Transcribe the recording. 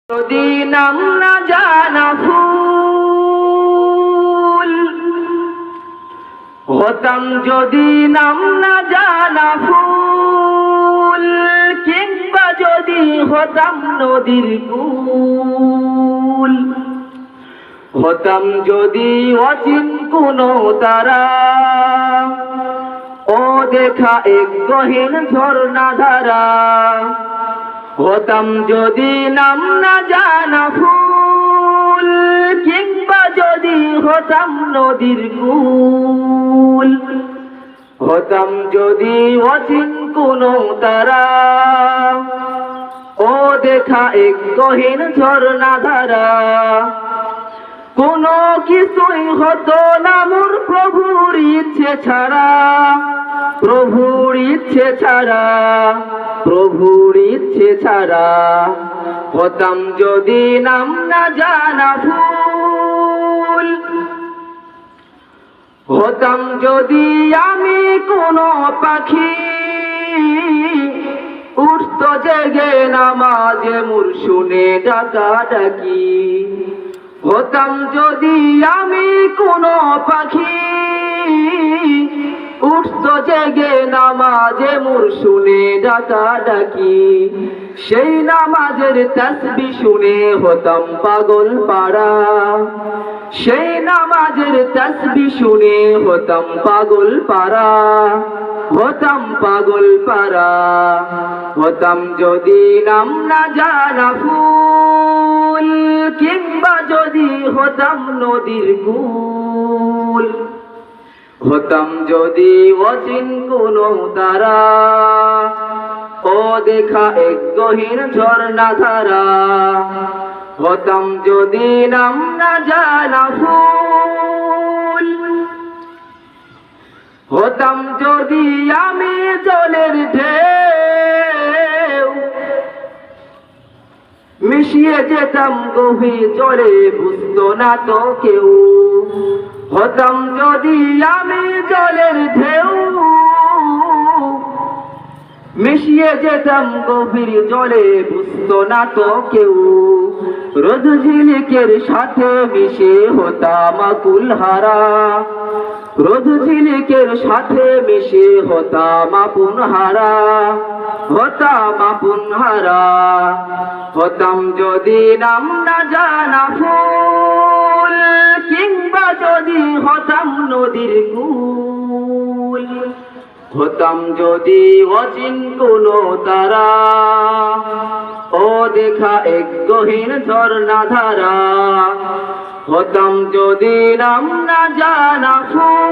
যদি নাম না জানা ফুল হতাম, যদি নাম না জানা ফুল, কিংবা যদি হতাম নদীর কুল, হতাম যদি অচিন কোনো তারা, ও দেখা এক গহীন ঝর্ণা ধারা। হতাম যদি নাম না জানা ফুল, কিংবা যদি হতাম নদীর কুল, হতাম যদি অচিন কোনো তারা, ও দেখা এক গহীন ঝর্ণা ধারা। কোনো কিছুই হতো না মোর প্রভুর ইচ্ছে ছাড়া, প্রভুর ইচ্ছে ছাড়া, প্রভুর ইচ্ছে ছাড়া। হতাম যদি নাম না জানা ফুল, হতাম যদি আমি কোনো পাখি, উঠত জেগে নামাজে মোর শুনে ডাকাডাকি। হতাম যদি আমি কোনো পাখি, উঠত জেগে নামাজে মোর শুনে ডাকাডাকি। সেই নামাজের তাসবিহ শুনে হতাম পাগল পাড়া, সেই নামাজের তাসবিহ শুনে হতাম পাগল পাড়া, হতাম পাগল পাড়া। হতাম যদি নাম না জানা ফুল, কিংবা যদি হতাম নদীর কুল, হতাম যদি অচিন কোনো তারা, ও দেখা এক গহীন ঝর্ণা ধারা। হতাম যদি নাম না জানা ফুল, হতাম যদি আমি জলের ঢেউ, মিশিয়ে যেতাম গভীর জলে বুঝতো না তো কেউ। হতাম যদি আমি জলের ঢেউ, মিশিয়ে যেতাম গভীর জলে বুঝতো না তো কেউ। রোদ ঝিলিকের সাথে মিশে হতাম আকুল হারা, রোদ ঝিলিকের সাথে মিশে হতাম আপন হারা, হতাম আপন হারা। হতাম যদি নাম না জানা ফুল, কিংবা যদি হতাম নদীর কুল, হতাম যদি অচিন কোনো তারা, ও দেখা এক গহীন ঝর্ণা ধারা। হতাম যদি নাম না জানা ফুল।